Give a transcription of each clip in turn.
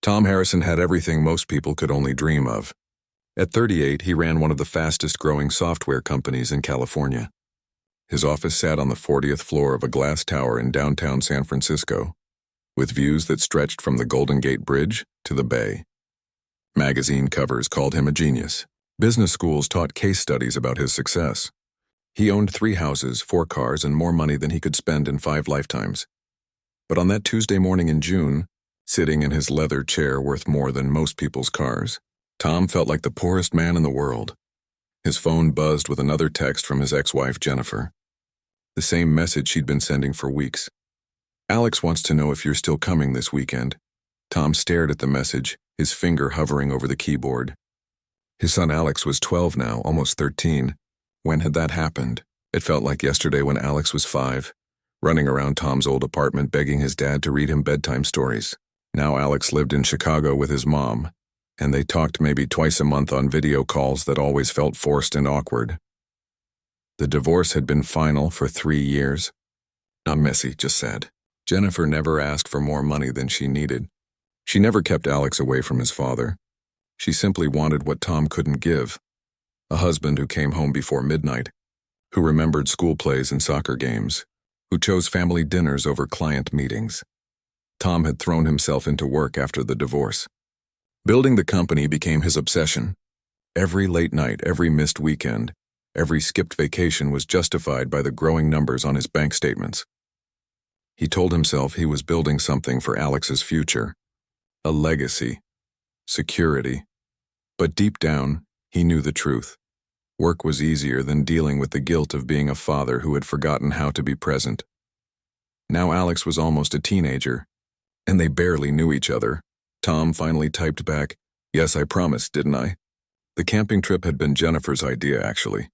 Tom Harrison had everything most people could only dream of. At 38, he ran one of the fastest-growing software companies in California. His office sat on the 40th floor of a glass tower in downtown San Francisco, with views that stretched from the Golden Gate Bridge to the Bay. Magazine covers called him a genius. Business schools taught case studies about his success. He owned 3 houses, 4 cars, and more money than he could spend in 5 lifetimes. But on that Tuesday morning in June, sitting in his leather chair worth more than most people's cars, Tom felt like the poorest man in the world. His phone buzzed with another text from his ex-wife, Jennifer. The same message she'd been sending for weeks. "Alex wants to know if you're still coming this weekend." Tom stared at the message, his finger hovering over the keyboard. His son Alex was 12 now, almost 13. When had that happened? It felt like yesterday when Alex was 5, running around Tom's old apartment begging his dad to read him bedtime stories. Now Alex lived in Chicago with his mom, and they talked maybe twice a month on video calls that always felt forced and awkward. The divorce had been final for 3 years. Not messy, just sad. Jennifer never asked for more money than she needed. She never kept Alex away from his father. She simply wanted what Tom couldn't give. A husband who came home before midnight, who remembered school plays and soccer games, who chose family dinners over client meetings. Tom had thrown himself into work after the divorce. Building the company became his obsession. Every late night, every missed weekend, every skipped vacation was justified by the growing numbers on his bank statements. He told himself he was building something for Alex's future, a legacy, security. But deep down, he knew the truth. Work was easier than dealing with the guilt of being a father who had forgotten how to be present. Now Alex was almost a teenager, and they barely knew each other. Tom finally typed back, "Yes, I promised, didn't I?" The camping trip had been Jennifer's idea, actually.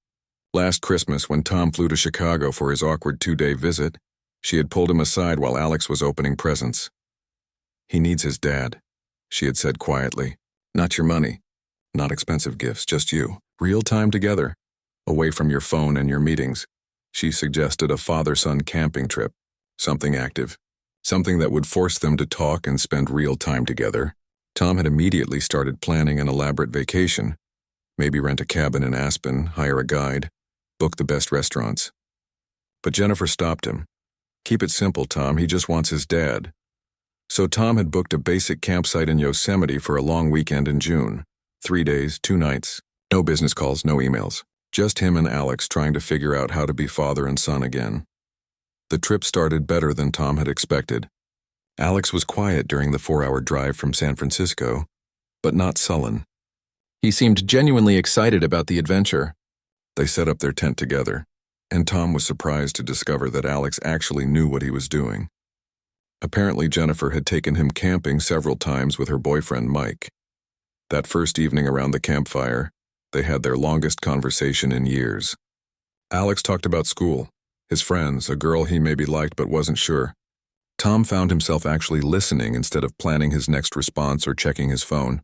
Last Christmas, when Tom flew to Chicago for his awkward 2-day visit, she had pulled him aside while Alex was opening presents. "He needs his dad," she had said quietly. "Not your money. Not expensive gifts, just you. Real time together. Away from your phone and your meetings." She suggested a father-son camping trip, something active. Something that would force them to talk and spend real time together. Tom had immediately started planning an elaborate vacation. Maybe rent a cabin in Aspen, hire a guide, book the best restaurants. But Jennifer stopped him. "Keep it simple, Tom. He just wants his dad." So Tom had booked a basic campsite in Yosemite for a long weekend in June. 3 days, 2 nights. No business calls, no emails. Just him and Alex trying to figure out how to be father and son again. The trip started better than Tom had expected. Alex was quiet during the 4-hour drive from San Francisco, but not sullen. He seemed genuinely excited about the adventure. They set up their tent together, and Tom was surprised to discover that Alex actually knew what he was doing. Apparently, Jennifer had taken him camping several times with her boyfriend, Mike. That first evening around the campfire, they had their longest conversation in years. Alex talked about school, his friends, a girl he maybe liked but wasn't sure. Tom found himself actually listening instead of planning his next response or checking his phone.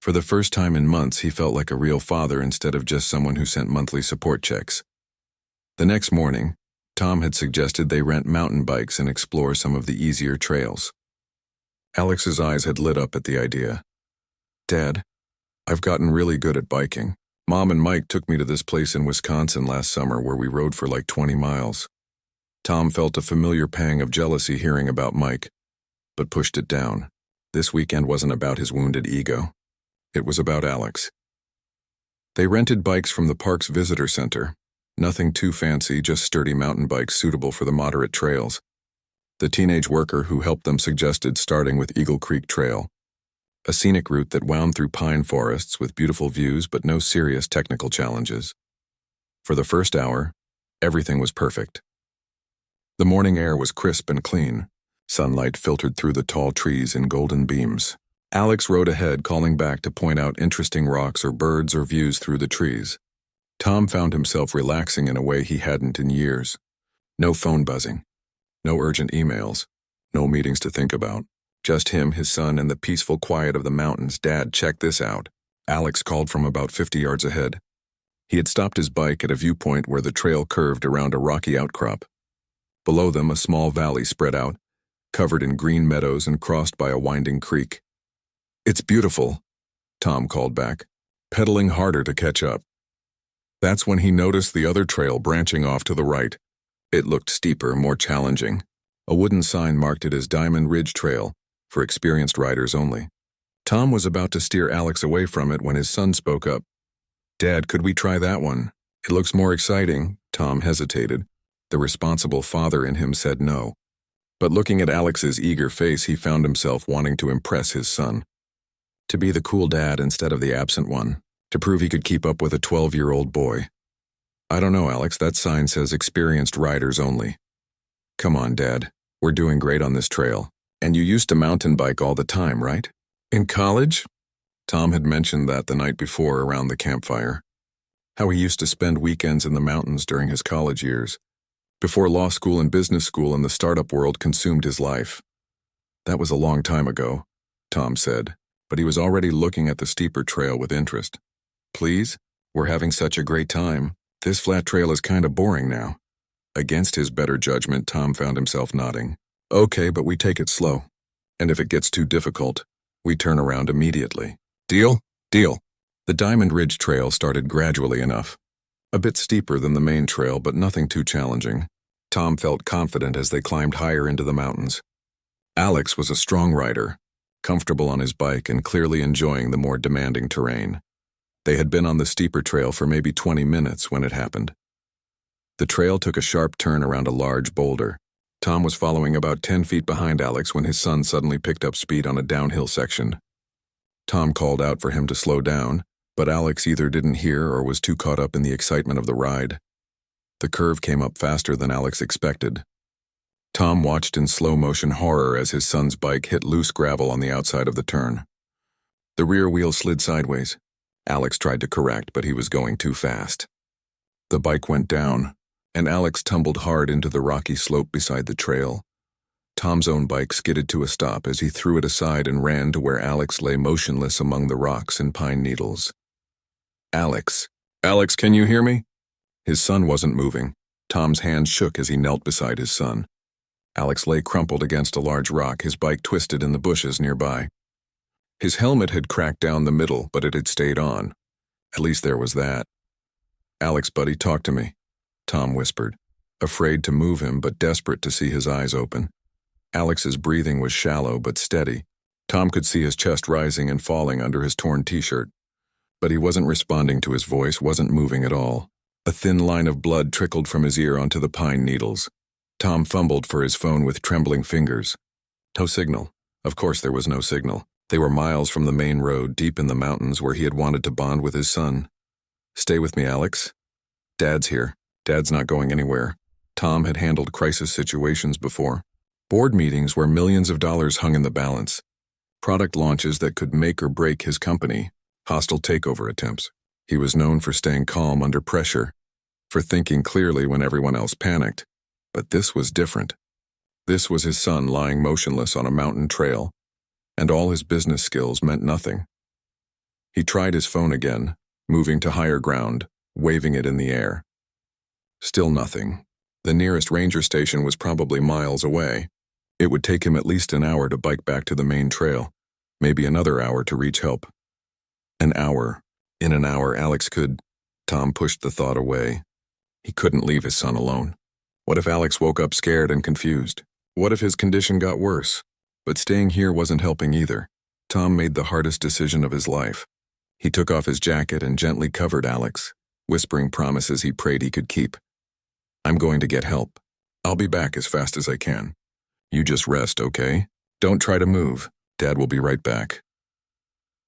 For the first time in months, he felt like a real father instead of just someone who sent monthly support checks. The next morning, Tom had suggested they rent mountain bikes and explore some of the easier trails. Alex's eyes had lit up at the idea. "Dad, I've gotten really good at biking. Mom and Mike took me to this place in Wisconsin last summer where we rode for like 20 miles. Tom felt a familiar pang of jealousy hearing about Mike, but pushed it down. This weekend wasn't about his wounded ego. It was about Alex. They rented bikes from the park's visitor center. Nothing too fancy, just sturdy mountain bikes suitable for the moderate trails. The teenage worker who helped them suggested starting with Eagle Creek Trail, a scenic route that wound through pine forests with beautiful views but no serious technical challenges. For the first hour, everything was perfect. The morning air was crisp and clean. Sunlight filtered through the tall trees in golden beams. Alex rode ahead, calling back to point out interesting rocks or birds or views through the trees. Tom found himself relaxing in a way he hadn't in years. No phone buzzing. No urgent emails. No meetings to think about. Just him, his son, and the peaceful quiet of the mountains. "Dad, check this out," Alex called from about 50 yards ahead. He had stopped his bike at a viewpoint where the trail curved around a rocky outcrop. Below them, a small valley spread out, covered in green meadows and crossed by a winding creek. It's beautiful, Tom called back, pedaling harder to catch up. That's when he noticed the other trail branching off to the right. It looked steeper, more challenging. A wooden sign marked it as Diamond Ridge Trail, for experienced riders only. Tom was about to steer Alex away from it when his son spoke up. "Dad, could we try that one? It looks more exciting." Tom hesitated. The responsible father in him said no. But looking at Alex's eager face, he found himself wanting to impress his son. To be the cool dad instead of the absent one. To prove he could keep up with a 12-year-old boy. "I don't know, Alex, that sign says experienced riders only." "Come on, Dad. We're doing great on this trail. And you used to mountain bike all the time, right? In college?" Tom had mentioned that the night before around the campfire. How he used to spend weekends in the mountains during his college years, before law school and business school and the startup world consumed his life. That was a long time ago, Tom said, but he was already looking at the steeper trail with interest. "Please? We're having such a great time. This flat trail is kind of boring now." Against his better judgment, Tom found himself nodding. "Okay, but we take it slow. And if it gets too difficult, we turn around immediately. Deal? Deal." The Diamond Ridge Trail started gradually enough. A bit steeper than the main trail, but nothing too challenging. Tom felt confident as they climbed higher into the mountains. Alex was a strong rider, comfortable on his bike and clearly enjoying the more demanding terrain. They had been on the steeper trail for maybe 20 minutes when it happened. The trail took a sharp turn around a large boulder. Tom was following about 10 feet behind Alex when his son suddenly picked up speed on a downhill section. Tom called out for him to slow down, but Alex either didn't hear or was too caught up in the excitement of the ride. The curve came up faster than Alex expected. Tom watched in slow-motion horror as his son's bike hit loose gravel on the outside of the turn. The rear wheel slid sideways. Alex tried to correct, but he was going too fast. The bike went down, and Alex tumbled hard into the rocky slope beside the trail. Tom's own bike skidded to a stop as he threw it aside and ran to where Alex lay motionless among the rocks and pine needles. "Alex. Alex, can you hear me?" His son wasn't moving. Tom's hand shook as he knelt beside his son. Alex lay crumpled against a large rock, his bike twisted in the bushes nearby. His helmet had cracked down the middle, but it had stayed on. At least there was that. "Alex, buddy, talk to me," Tom whispered, afraid to move him but desperate to see his eyes open. Alex's breathing was shallow but steady. Tom could see his chest rising and falling under his torn t-shirt. But he wasn't responding to his voice, wasn't moving at all. A thin line of blood trickled from his ear onto the pine needles. Tom fumbled for his phone with trembling fingers. No signal. Of course there was no signal. They were miles from the main road, deep in the mountains where he had wanted to bond with his son. "Stay with me, Alex. Dad's here. Dad's not going anywhere." Tom had handled crisis situations before. Board meetings where millions of dollars hung in the balance. Product launches that could make or break his company. Hostile takeover attempts. He was known for staying calm under pressure, for thinking clearly when everyone else panicked. But this was different. This was his son lying motionless on a mountain trail, and all his business skills meant nothing. He tried his phone again, moving to higher ground, waving it in the air. Still nothing. The nearest ranger station was probably miles away. It would take him at least an hour to bike back to the main trail, maybe another hour to reach help. An hour. In an hour, Alex could... Tom pushed the thought away. He couldn't leave his son alone. What if Alex woke up scared and confused? What if his condition got worse? But staying here wasn't helping either. Tom made the hardest decision of his life. He took off his jacket and gently covered Alex, whispering promises he prayed he could keep. "I'm going to get help. I'll be back as fast as I can. You just rest, okay? Don't try to move. Dad will be right back."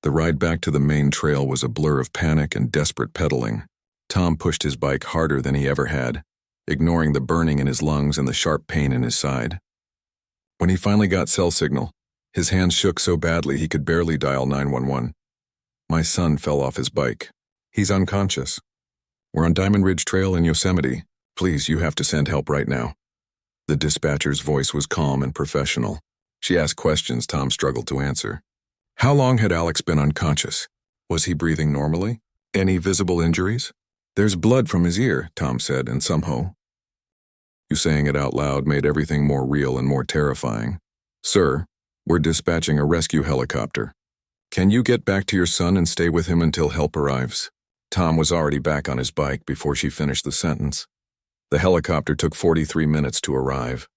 The ride back to the main trail was a blur of panic and desperate pedaling. Tom pushed his bike harder than he ever had, ignoring the burning in his lungs and the sharp pain in his side. When he finally got cell signal, his hands shook so badly he could barely dial 911. "My son fell off his bike. He's unconscious. We're on Diamond Ridge Trail in Yosemite. Please, you have to send help right now." The dispatcher's voice was calm and professional. She asked questions Tom struggled to answer. How long had Alex been unconscious? Was he breathing normally? Any visible injuries? "There's blood from his ear," Tom said, and somehow. You saying it out loud made everything more real and more terrifying. "Sir, we're dispatching a rescue helicopter." Can you get back to your son and stay with him until help arrives? Tom was already back on his bike before she finished the sentence. The helicopter took 43 minutes to arrive.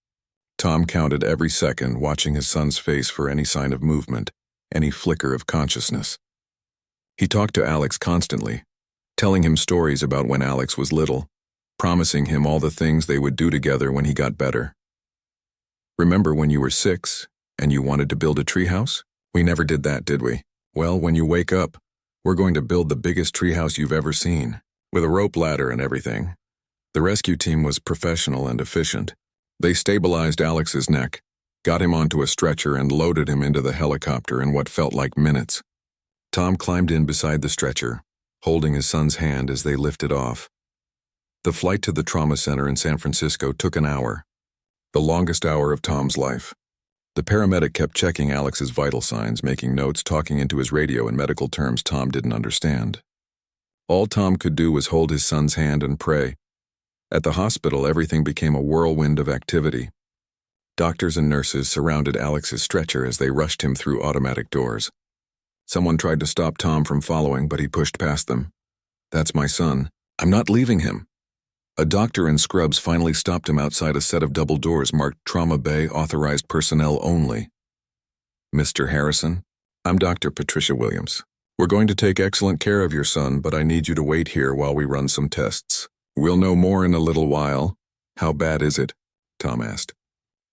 Tom counted every second, watching his son's face for any sign of movement, any flicker of consciousness. He talked to Alex constantly, telling him stories about when Alex was little, promising him all the things they would do together when he got better. Remember when you were 6 and you wanted to build a treehouse? We never did that, did we? Well, when you wake up, we're going to build the biggest treehouse you've ever seen, with a rope ladder and everything. The rescue team was professional and efficient. They stabilized Alex's neck, got him onto a stretcher, and loaded him into the helicopter in what felt like minutes. Tom climbed in beside the stretcher, holding his son's hand as they lifted off. The flight to the trauma center in San Francisco took an hour, the longest hour of Tom's life. The paramedic kept checking Alex's vital signs, making notes, talking into his radio in medical terms Tom didn't understand. All Tom could do was hold his son's hand and pray. At the hospital, everything became a whirlwind of activity. Doctors and nurses surrounded Alex's stretcher as they rushed him through automatic doors. Someone tried to stop Tom from following, but he pushed past them. "That's my son. I'm not leaving him." A doctor in scrubs finally stopped him outside a set of double doors marked Trauma Bay, authorized personnel only. "Mr. Harrison, I'm Dr. Patricia Williams. We're going to take excellent care of your son, but I need you to wait here while we run some tests. We'll know more in a little while." "How bad is it?" Tom asked.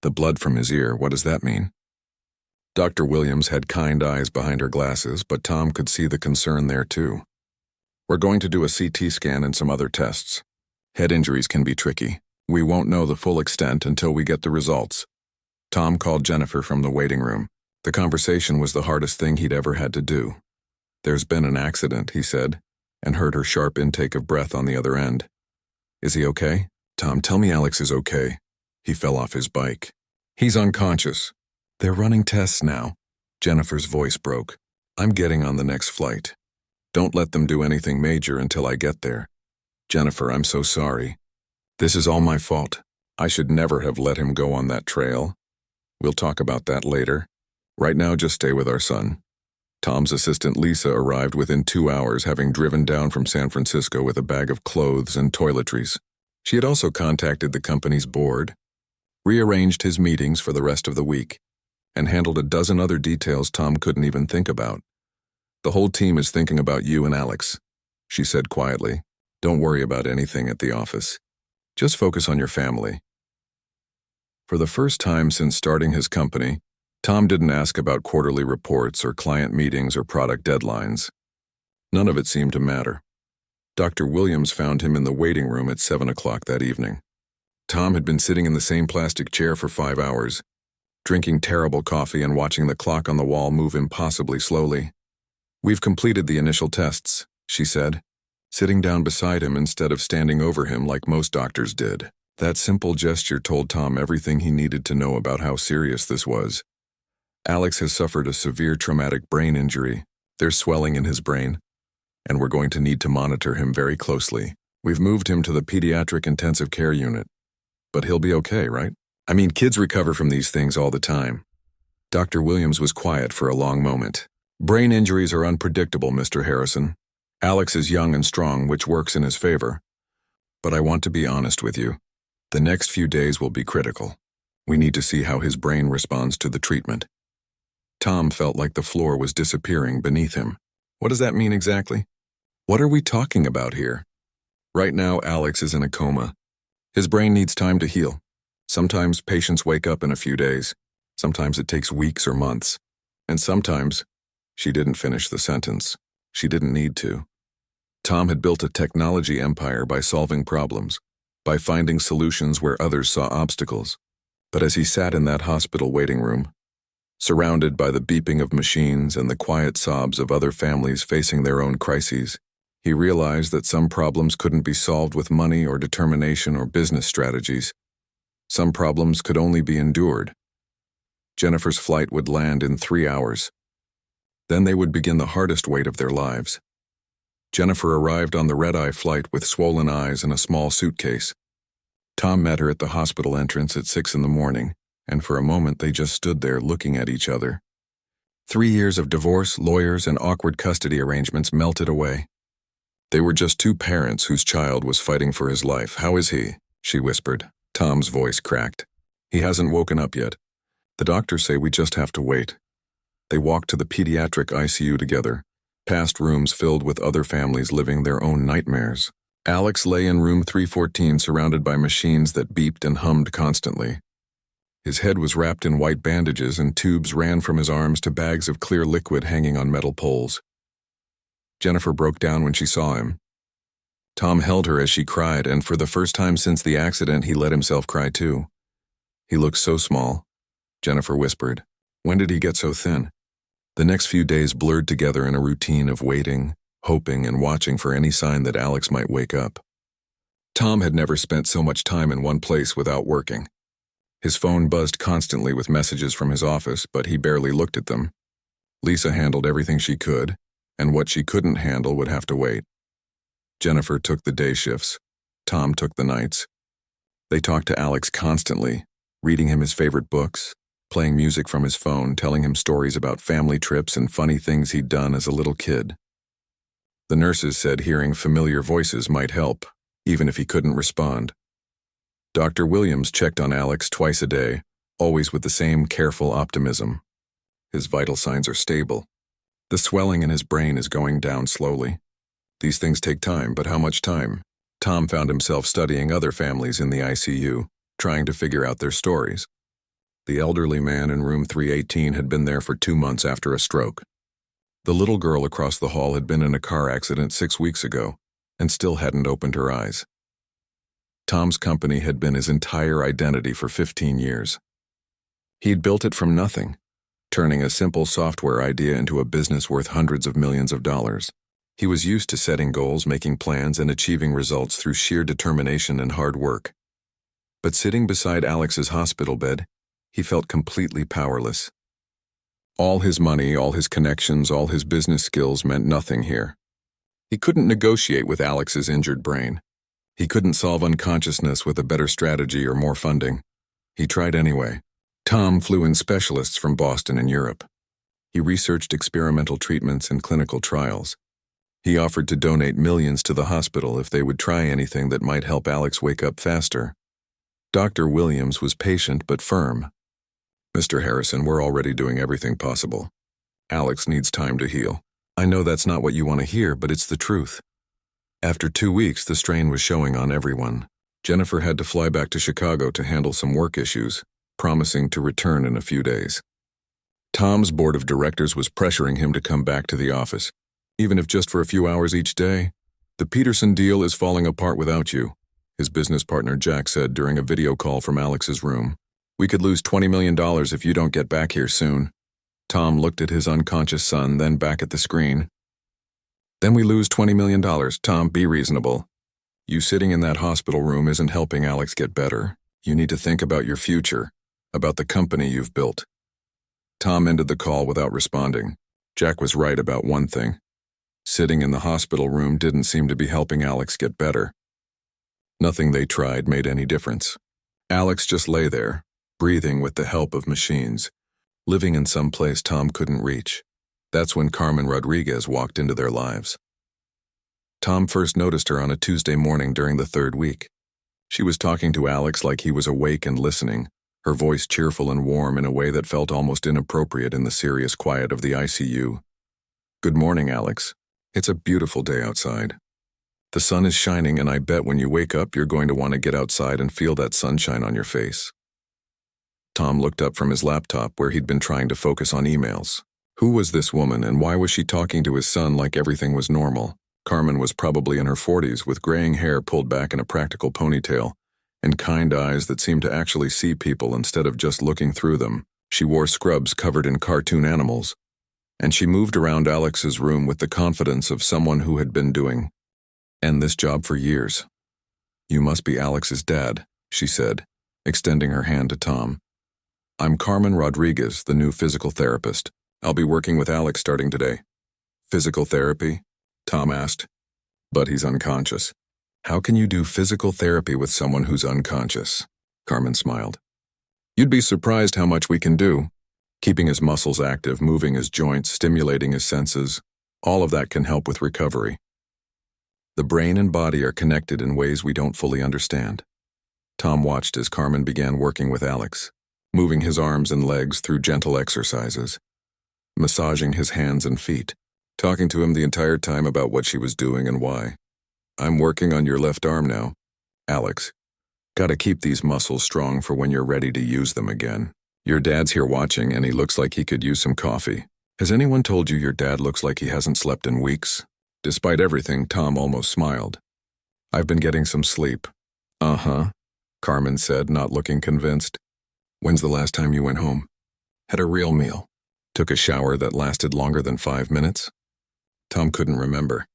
"The blood from his ear, what does that mean?" Dr. Williams had kind eyes behind her glasses, but Tom could see the concern there too. "We're going to do a CT scan and some other tests. Head injuries can be tricky. We won't know the full extent until we get the results." Tom called Jennifer from the waiting room. The conversation was the hardest thing he'd ever had to do. "There's been an accident," he said, and heard her sharp intake of breath on the other end. "Is he okay?" "Tom, tell me Alex is okay." He fell off his bike. "He's unconscious." "They're running tests now." Jennifer's voice broke. "I'm getting on the next flight. Don't let them do anything major until I get there." "Jennifer, I'm so sorry. This is all my fault. I should never have let him go on that trail. We'll talk about that later. Right now, just stay with our son." Tom's assistant Lisa arrived within 2 hours, having driven down from San Francisco with a bag of clothes and toiletries. She had also contacted the company's board, rearranged his meetings for the rest of the week, and handled a dozen other details Tom couldn't even think about. "The whole team is thinking about you and Alex," she said quietly. "Don't worry about anything at the office. Just focus on your family." For the first time since starting his company, Tom didn't ask about quarterly reports or client meetings or product deadlines. None of it seemed to matter. Dr. Williams found him in the waiting room at 7 o'clock that evening. Tom had been sitting in the same plastic chair for 5 hours, drinking terrible coffee and watching the clock on the wall move impossibly slowly. "We've completed the initial tests," she said, sitting down beside him instead of standing over him like most doctors did. That simple gesture told Tom everything he needed to know about how serious this was. "Alex has suffered a severe traumatic brain injury. There's swelling in his brain, and we're going to need to monitor him very closely. We've moved him to the pediatric intensive care unit. But he'll be okay, right? I mean, kids recover from these things all the time." Dr. Williams was quiet for a long moment. "Brain injuries are unpredictable, Mr. Harrison. Alex is young and strong, which works in his favor. But I want to be honest with you. The next few days will be critical. We need to see how his brain responds to the treatment." Tom felt like the floor was disappearing beneath him. "What does that mean exactly? What are we talking about here?" "Right now, Alex is in a coma. His brain needs time to heal. Sometimes patients wake up in a few days. Sometimes it takes weeks or months. And sometimes—" She didn't finish the sentence. She didn't need to. Tom had built a technology empire by solving problems, by finding solutions where others saw obstacles. But as he sat in that hospital waiting room, surrounded by the beeping of machines and the quiet sobs of other families facing their own crises, he realized that some problems couldn't be solved with money or determination or business strategies. Some problems could only be endured. Jennifer's flight would land in 3 hours. Then they would begin the hardest wait of their lives. Jennifer arrived on the red-eye flight with swollen eyes and a small suitcase. Tom met her at the hospital entrance at 6 in the morning, and for a moment they just stood there looking at each other. 3 years of divorce, lawyers, and awkward custody arrangements melted away. They were just two parents whose child was fighting for his life. "How is he?" she whispered. Tom's voice cracked. "He hasn't woken up yet. The doctors say we just have to wait." They walked to the pediatric ICU together, past rooms filled with other families living their own nightmares. Alex lay in room 314 surrounded by machines that beeped and hummed constantly. His head was wrapped in white bandages and tubes ran from his arms to bags of clear liquid hanging on metal poles. Jennifer broke down when she saw him. Tom held her as she cried, and for the first time since the accident, he let himself cry too. "He looks so small," Jennifer whispered. "When did he get so thin?" The next few days blurred together in a routine of waiting, hoping, and watching for any sign that Alex might wake up. Tom had never spent so much time in one place without working. His phone buzzed constantly with messages from his office, but he barely looked at them. Lisa handled everything she could, and what she couldn't handle would have to wait. Jennifer took the day shifts. Tom took the nights. They talked to Alex constantly, reading him his favorite books, playing music from his phone, telling him stories about family trips and funny things he'd done as a little kid. The nurses said hearing familiar voices might help, even if he couldn't respond. Dr. Williams checked on Alex twice a day, always with the same careful optimism. "His vital signs are stable. The swelling in his brain is going down slowly. These things take time, but how much time?" Tom found himself studying other families in the ICU, trying to figure out their stories. The elderly man in room 318 had been there for 2 months after a stroke. The little girl across the hall had been in a car accident 6 weeks ago and still hadn't opened her eyes. Tom's company had been his entire identity for 15 years. He'd built it from nothing, turning a simple software idea into a business worth hundreds of millions of dollars. He was used to setting goals, making plans, and achieving results through sheer determination and hard work. But sitting beside Alex's hospital bed, he felt completely powerless. All his money, all his connections, all his business skills meant nothing here. He couldn't negotiate with Alex's injured brain. He couldn't solve unconsciousness with a better strategy or more funding. He tried anyway. Tom flew in specialists from Boston and Europe. He researched experimental treatments and clinical trials. He offered to donate millions to the hospital if they would try anything that might help Alex wake up faster. Dr. Williams was patient but firm. "Mr. Harrison, we're already doing everything possible. Alex needs time to heal. I know that's not what you want to hear, but it's the truth." After 2 weeks, the strain was showing on everyone. Jennifer had to fly back to Chicago to handle some work issues, promising to return in a few days. Tom's board of directors was pressuring him to come back to the office, even if just for a few hours each day. "The Peterson deal is falling apart without you," his business partner Jack said during a video call from Alex's room. "We could lose $20 million if you don't get back here soon." Tom looked at his unconscious son, then back at the screen. "Then we lose $20 million. Tom, be reasonable. You sitting in that hospital room isn't helping Alex get better. You need to think about your future, about the company you've built." Tom ended the call without responding. Jack was right about one thing. Sitting in the hospital room didn't seem to be helping Alex get better. Nothing they tried made any difference. Alex just lay there, breathing with the help of machines, living in some place Tom couldn't reach. That's when Carmen Rodriguez walked into their lives. Tom first noticed her on a Tuesday morning during the 3rd week. She was talking to Alex like he was awake and listening, her voice cheerful and warm in a way that felt almost inappropriate in the serious quiet of the ICU. "Good morning, Alex. It's a beautiful day outside. The sun is shining, and I bet when you wake up you're going to want to get outside and feel that sunshine on your face." Tom looked up from his laptop where he'd been trying to focus on emails. Who was this woman, and why was she talking to his son like everything was normal? Carmen was probably in her 40s, with graying hair pulled back in a practical ponytail, and kind eyes that seemed to actually see people instead of just looking through them. She wore scrubs covered in cartoon animals, and she moved around Alex's room with the confidence of someone who had been doing this job for years. "You must be Alex's dad," she said, extending her hand to Tom. "I'm Carmen Rodriguez, the new physical therapist. I'll be working with Alex starting today." "Physical therapy?" Tom asked. "But he's unconscious." "How can you do physical therapy with someone who's unconscious?" Carmen smiled. "You'd be surprised how much we can do. Keeping his muscles active, moving his joints, stimulating his senses, all of that can help with recovery. The brain and body are connected in ways we don't fully understand. Tom watched as Carmen began working with Alex, moving his arms and legs through gentle exercises, massaging his hands and feet, talking to him the entire time about what she was doing and why. "I'm working on your left arm now, Alex. Gotta keep these muscles strong for when you're ready to use them again. Your dad's here watching and he looks like he could use some coffee. Has anyone told you your dad looks like he hasn't slept in weeks?" Despite everything, Tom almost smiled. "I've been getting some sleep." "Uh-huh," Carmen said, not looking convinced. "When's the last time you went home?" "Had a real meal. Took a shower that lasted longer than 5 minutes?" Tom couldn't remember.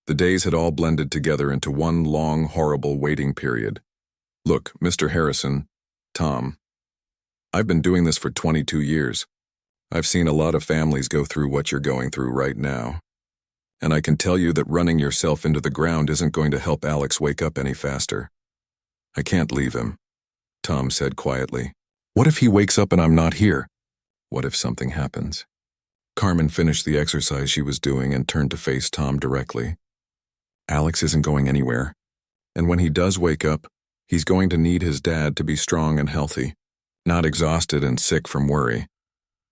The days had all blended together into one long, horrible waiting period. "Look, Mr. Harrison," Tom, "I've been doing this for 22 years. I've seen a lot of families go through what you're going through right now. And I can tell you that running yourself into the ground isn't going to help Alex wake up any faster. I can't leave him," Tom said quietly. "What if he wakes up and I'm not here? What if something happens?" Carmen finished the exercise she was doing and turned to face Tom directly. "Alex isn't going anywhere. And when he does wake up, he's going to need his dad to be strong and healthy, not exhausted and sick from worry."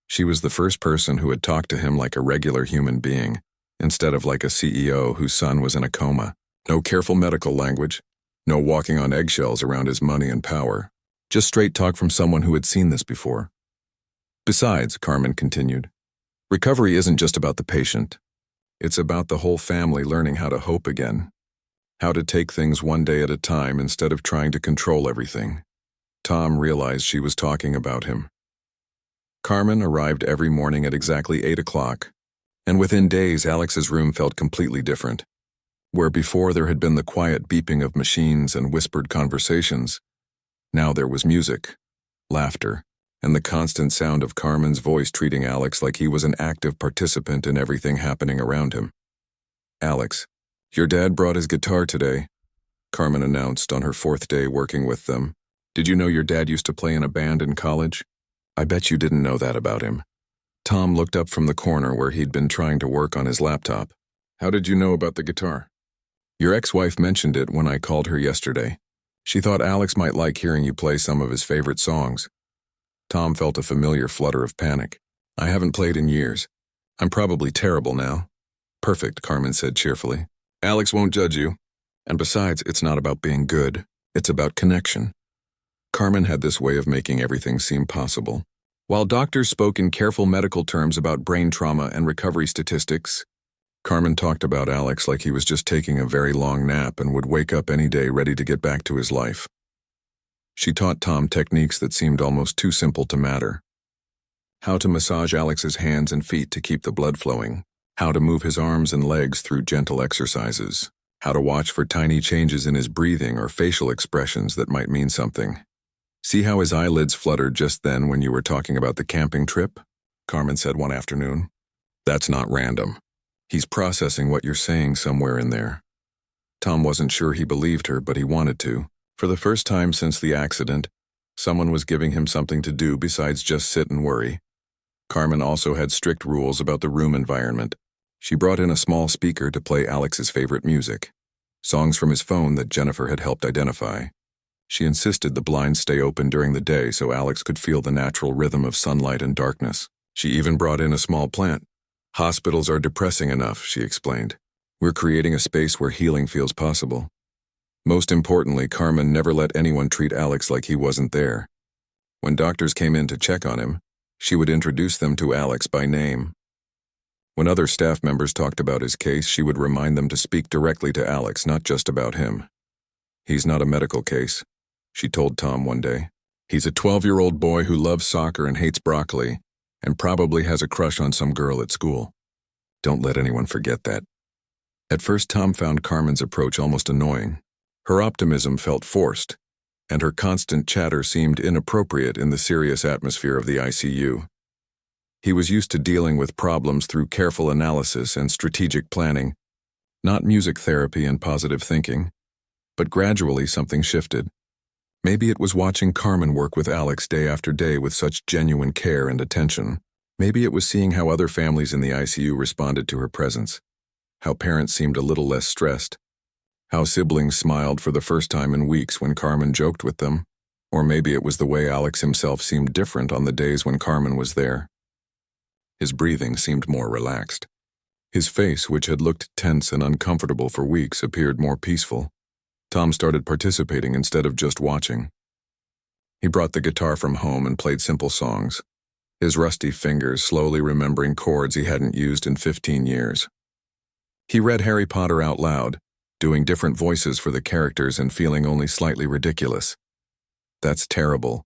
She was the first person who had talked to him like a regular human being, instead of like a CEO whose son was in a coma. No careful medical language, no walking on eggshells around his money and power. Just straight talk from someone who had seen this before. "Besides," Carmen continued, "recovery isn't just about the patient. It's about the whole family learning how to hope again, how to take things one day at a time instead of trying to control everything." Tom realized she was talking about him. Carmen arrived every morning at exactly 8 o'clock, and within days Alex's room felt completely different. Where before there had been the quiet beeping of machines and whispered conversations, now there was music, laughter, and the constant sound of Carmen's voice treating Alex like he was an active participant in everything happening around him. "Alex, your dad brought his guitar today," Carmen announced on her 4th day working with them. "Did you know your dad used to play in a band in college? I bet you didn't know that about him." Tom looked up from the corner where he'd been trying to work on his laptop. "How did you know about the guitar?" "Your ex-wife mentioned it when I called her yesterday. She thought Alex might like hearing you play some of his favorite songs." Tom felt a familiar flutter of panic. "I haven't played in years. I'm probably terrible now." "Perfect," Carmen said cheerfully. "Alex won't judge you. And besides, it's not about being good. It's about connection." Carmen had this way of making everything seem possible. While doctors spoke in careful medical terms about brain trauma and recovery statistics, Carmen talked about Alex like he was just taking a very long nap and would wake up any day ready to get back to his life. She taught Tom techniques that seemed almost too simple to matter. How to massage Alex's hands and feet to keep the blood flowing, how to move his arms and legs through gentle exercises, how to watch for tiny changes in his breathing or facial expressions that might mean something. "See how his eyelids fluttered just then when you were talking about the camping trip?" Carmen said one afternoon. "That's not random. He's processing what you're saying somewhere in there." Tom wasn't sure he believed her, but he wanted to. For the first time since the accident, someone was giving him something to do besides just sit and worry. Carmen also had strict rules about the room environment. She brought in a small speaker to play Alex's favorite music, songs from his phone that Jennifer had helped identify. She insisted the blinds stay open during the day so Alex could feel the natural rhythm of sunlight and darkness. She even brought in a small plant. "Hospitals are depressing enough," she explained. "We're creating a space where healing feels possible." Most importantly, Carmen never let anyone treat Alex like he wasn't there. When doctors came in to check on him, she would introduce them to Alex by name. When other staff members talked about his case, she would remind them to speak directly to Alex, not just about him. "He's not a medical case," she told Tom one day. "He's a 12-year-old boy who loves soccer and hates broccoli, and probably has a crush on some girl at school. Don't let anyone forget that." At first, Tom found Carmen's approach almost annoying. Her optimism felt forced, and her constant chatter seemed inappropriate in the serious atmosphere of the ICU. He was used to dealing with problems through careful analysis and strategic planning, not music therapy and positive thinking. But gradually something shifted. Maybe it was watching Carmen work with Alex day after day with such genuine care and attention. Maybe it was seeing how other families in the ICU responded to her presence, how parents seemed a little less stressed, how siblings smiled for the first time in weeks when Carmen joked with them, or maybe it was the way Alex himself seemed different on the days when Carmen was there. His breathing seemed more relaxed. His face, which had looked tense and uncomfortable for weeks, appeared more peaceful. Tom started participating instead of just watching. He brought the guitar from home and played simple songs, his rusty fingers slowly remembering chords he hadn't used in 15 years. He read Harry Potter out loud, doing different voices for the characters and feeling only slightly ridiculous. "That's terrible."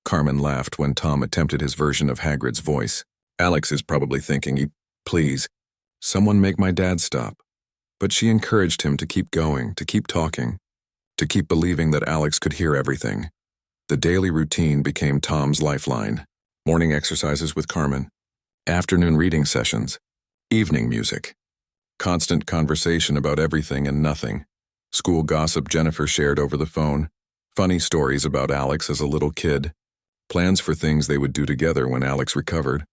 Carmen laughed when Tom attempted his version of Hagrid's voice. Alex is probably thinking, "Please, someone make my dad stop." But she encouraged him to keep going, to keep talking, to keep believing that Alex could hear everything. The daily routine became Tom's lifeline. Morning exercises with Carmen, afternoon reading sessions, evening music, constant conversation about everything and nothing, school gossip Jennifer shared over the phone, funny stories about Alex as a little kid, plans for things they would do together when Alex recovered.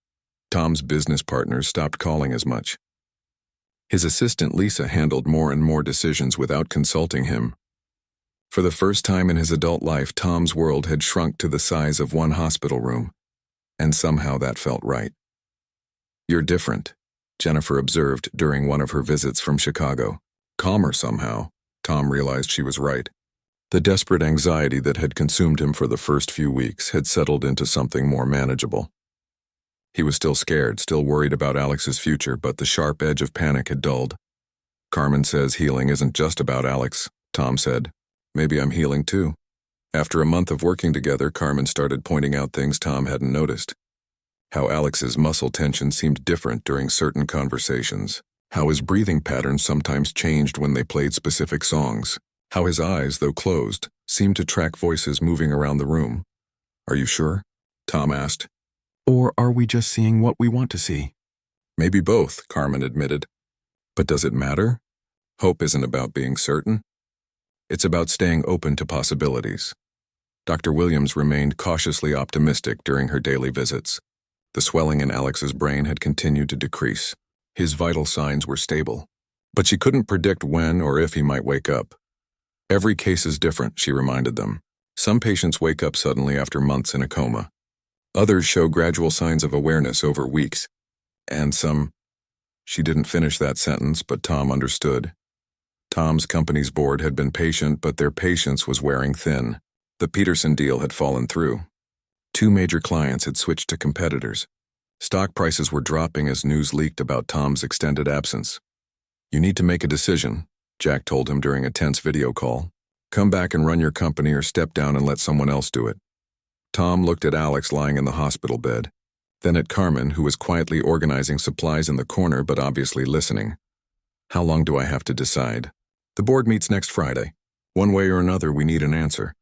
Tom's business partners stopped calling as much. His assistant Lisa handled more and more decisions without consulting him. For the first time in his adult life, Tom's world had shrunk to the size of one hospital room, and somehow that felt right. "You're different," Jennifer observed during one of her visits from Chicago. Calmer somehow, Tom realized she was right. The desperate anxiety that had consumed him for the first few weeks had settled into something more manageable. He was still scared, still worried about Alex's future, but the sharp edge of panic had dulled. "Carmen says healing isn't just about Alex," Tom said. "Maybe I'm healing too." After a month of working together, Carmen started pointing out things Tom hadn't noticed. How Alex's muscle tension seemed different during certain conversations. How his breathing patterns sometimes changed when they played specific songs. How his eyes, though closed, seemed to track voices moving around the room. "Are you sure?" Tom asked. "Or are we just seeing what we want to see?" "Maybe both," Carmen admitted. "But does it matter? Hope isn't about being certain. It's about staying open to possibilities." Dr. Williams remained cautiously optimistic during her daily visits. The swelling in Alex's brain had continued to decrease. His vital signs were stable. But she couldn't predict when or if he might wake up. "Every case is different," she reminded them. "Some patients wake up suddenly after months in a coma. Others show gradual signs of awareness over weeks. And some—" She didn't finish that sentence, but Tom understood. Tom's company's board had been patient, but their patience was wearing thin. The Peterson deal had fallen through. 2 major clients had switched to competitors. Stock prices were dropping as news leaked about Tom's extended absence. "You need to make a decision," Jack told him during a tense video call. "Come back and run your company or step down and let someone else do it." Tom looked at Alex lying in the hospital bed, then at Carmen, who was quietly organizing supplies in the corner but obviously listening. "How long do I have to decide?" "The board meets next Friday. One way or another, we need an answer."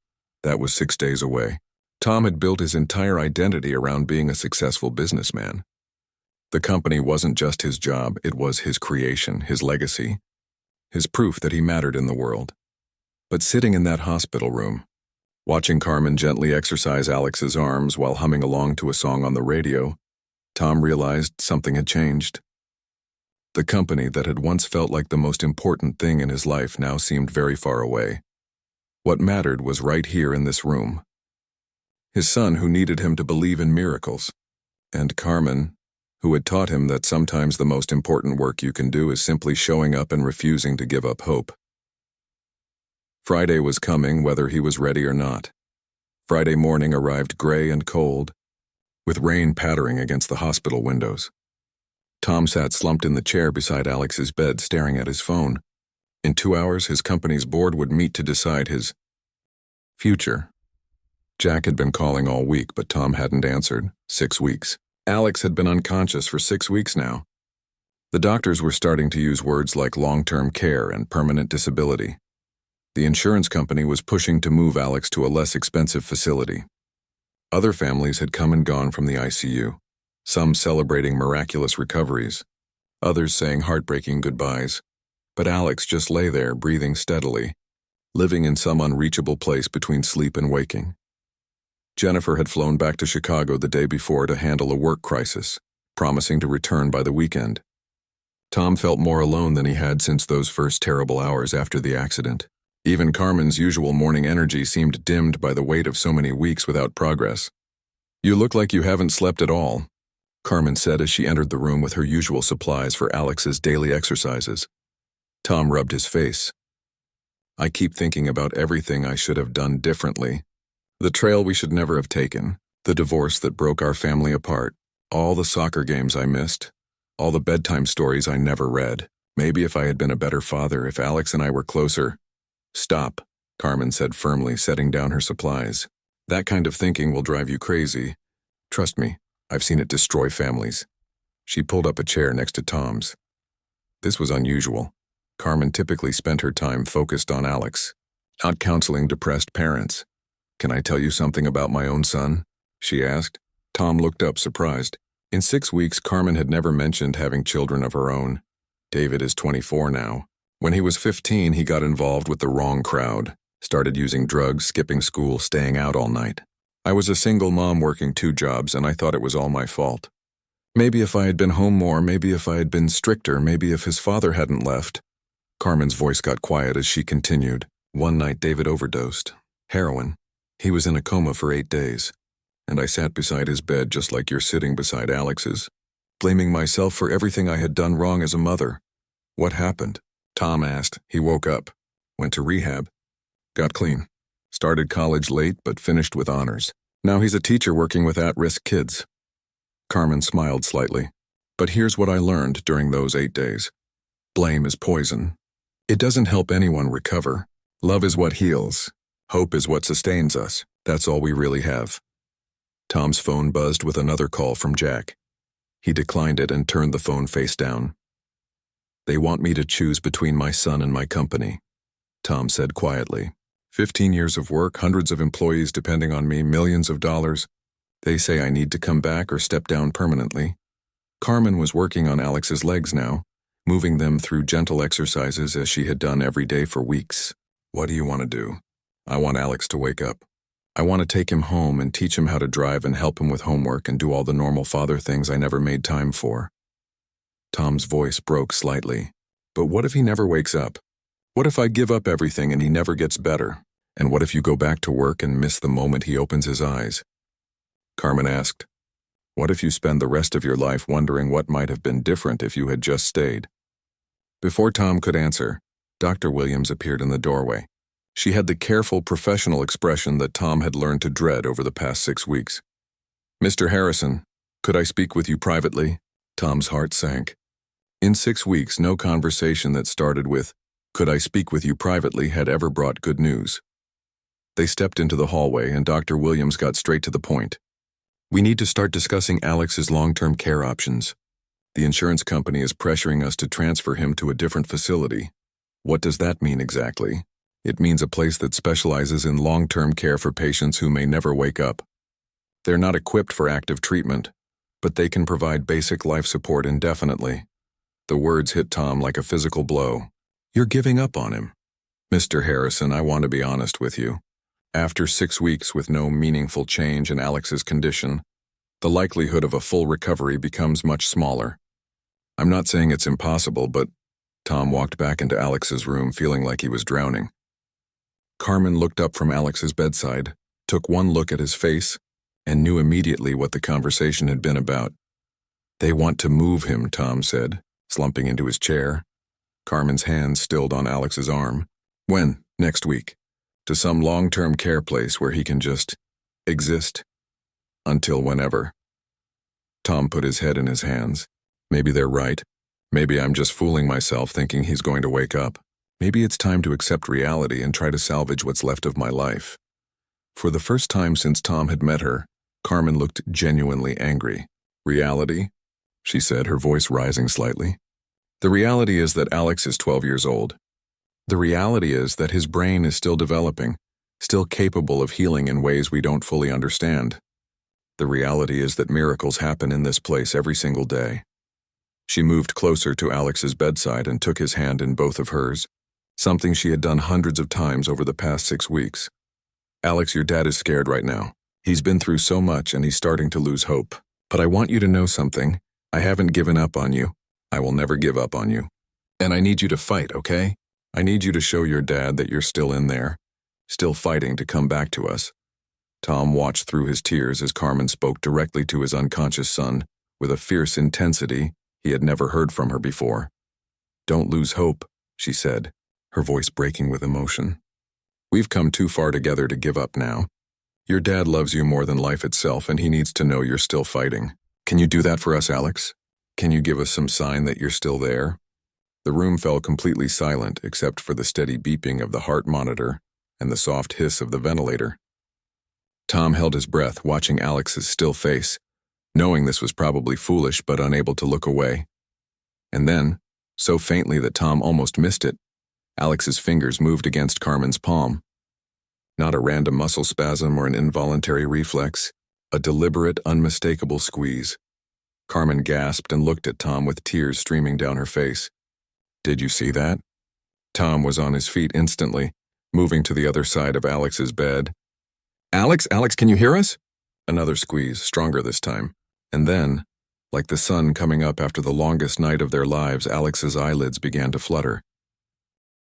That was 6 days away. Tom had built his entire identity around being a successful businessman. The company wasn't just his job, it was his creation, his legacy, his proof that he mattered in the world. But sitting in that hospital room, watching Carmen gently exercise Alex's arms while humming along to a song on the radio, Tom realized something had changed. The company that had once felt like the most important thing in his life now seemed very far away. What mattered was right here in this room. His son, who needed him to believe in miracles, and Carmen, who had taught him that sometimes the most important work you can do is simply showing up and refusing to give up hope. Friday was coming, whether he was ready or not. Friday morning arrived gray and cold, with rain pattering against the hospital windows. Tom sat slumped in the chair beside Alex's bed, staring at his phone. In 2 hours, his company's board would meet to decide his future. Jack had been calling all week, but Tom hadn't answered. 6 weeks. Alex had been unconscious for 6 weeks now. The doctors were starting to use words like long-term care and permanent disability. The insurance company was pushing to move Alex to a less expensive facility. Other families had come and gone from the ICU, some celebrating miraculous recoveries, others saying heartbreaking goodbyes. But Alex just lay there, breathing steadily, living in some unreachable place between sleep and waking. Jennifer had flown back to Chicago the day before to handle a work crisis, promising to return by the weekend. Tom felt more alone than he had since those first terrible hours after the accident. Even Carmen's usual morning energy seemed dimmed by the weight of so many weeks without progress. "You look like you haven't slept at all," Carmen said as she entered the room with her usual supplies for Alex's daily exercises. Tom rubbed his face. "I keep thinking about everything I should have done differently. The trail we should never have taken, the divorce that broke our family apart, all the soccer games I missed, all the bedtime stories I never read. Maybe if I had been a better father, if Alex and I were closer." "Stop," Carmen said firmly, setting down her supplies. "That kind of thinking will drive you crazy. Trust me, I've seen it destroy families." She pulled up a chair next to Tom's. This was unusual. Carmen typically spent her time focused on Alex, not counseling depressed parents. "Can I tell you something about my own son?" she asked. Tom looked up, surprised. In 6 weeks, Carmen had never mentioned having children of her own. David is 24 now. When he was 15, he got involved with the wrong crowd, started using drugs, skipping school, staying out all night. I was a single mom working 2 jobs, and I thought it was all my fault. Maybe if I had been home more, maybe if I had been stricter, maybe if his father hadn't left. Carmen's voice got quiet as she continued. "One night David overdosed. Heroin. He was in a coma for 8 days. And I sat beside his bed just like you're sitting beside Alex's, blaming myself for everything I had done wrong as a mother." "What happened?" Tom asked. He woke up, went to rehab, got clean, started college late but finished with honors. Now he's a teacher working with at-risk kids. Carmen smiled slightly. "But here's what I learned during those 8 days. Blame is poison. It doesn't help anyone recover. Love is what heals. Hope is what sustains us. That's all we really have." Tom's phone buzzed with another call from Jack. He declined it and turned the phone face down. "They want me to choose between my son and my company," Tom said quietly. 15 years of work, hundreds of employees depending on me, millions of dollars. They say I need to come back or step down permanently. Carmen was working on Alex's legs now, moving them through gentle exercises as she had done every day for weeks. "What do you want to do?" "I want Alex to wake up. I want to take him home and teach him how to drive and help him with homework and do all the normal father things I never made time for." Tom's voice broke slightly. "But what if he never wakes up? What if I give up everything and he never gets better? And what if you go back to work and miss the moment he opens his eyes?" Carmen asked. "What if you spend the rest of your life wondering what might have been different if you had just stayed?" Before Tom could answer, Dr. Williams appeared in the doorway. She had the careful, professional expression that Tom had learned to dread over the past 6 weeks. "Mr. Harrison, could I speak with you privately?" Tom's heart sank. In 6 weeks, no conversation that started with, "Could I speak with you privately?" had ever brought good news. They stepped into the hallway and Dr. Williams got straight to the point. "We need to start discussing Alex's long-term care options. The insurance company is pressuring us to transfer him to a different facility." "What does that mean exactly?" "It means a place that specializes in long-term care for patients who may never wake up. They're not equipped for active treatment, but they can provide basic life support indefinitely." The words hit Tom like a physical blow. "You're giving up on him." "Mr. Harrison, I want to be honest with you. After 6 weeks with no meaningful change in Alex's condition, the likelihood of a full recovery becomes much smaller. I'm not saying it's impossible, but..." Tom walked back into Alex's room feeling like he was drowning. Carmen looked up from Alex's bedside, took one look at his face, and knew immediately what the conversation had been about. "They want to move him," Tom said, slumping into his chair. Carmen's hand stilled on Alex's arm. "When?" "Next week. To some long-term care place where he can just exist. Until whenever." Tom put his head in his hands. Maybe they're right. Maybe I'm just fooling myself thinking he's going to wake up. Maybe it's time to accept reality and try to salvage what's left of my life. For the first time since Tom had met her, Carmen looked genuinely angry. "Reality?" she said, her voice rising slightly. "The reality is that Alex is 12 years old. The reality is that his brain is still developing, still capable of healing in ways we don't fully understand. The reality is that miracles happen in this place every single day." She moved closer to Alex's bedside and took his hand in both of hers. something she had done hundreds of times over the past 6 weeks. "Alex, your dad is scared right now. He's been through so much and he's starting to lose hope. But I want you to know something. I haven't given up on you. I will never give up on you. And I need you to fight, okay? I need you to show your dad that you're still in there, still fighting to come back to us." Tom watched through his tears as Carmen spoke directly to his unconscious son with a fierce intensity he had never heard from her before. "Don't lose hope," she said, her voice breaking with emotion. "We've come too far together to give up now. Your dad loves you more than life itself, and he needs to know you're still fighting. Can you do that for us, Alex? Can you give us some sign that you're still there?" The room fell completely silent except for the steady beeping of the heart monitor and the soft hiss of the ventilator. Tom held his breath, watching Alex's still face, knowing this was probably foolish but unable to look away. And then, so faintly that Tom almost missed it, Alex's fingers moved against Carmen's palm. Not a random muscle spasm or an involuntary reflex, a deliberate, unmistakable squeeze. Carmen gasped and looked at Tom with tears streaming down her face. "Did you see that?" Tom was on his feet instantly, moving to the other side of Alex's bed. "Alex, can you hear us?" Another squeeze, stronger this time. And then, like the sun coming up after the longest night of their lives, Alex's eyelids began to flutter.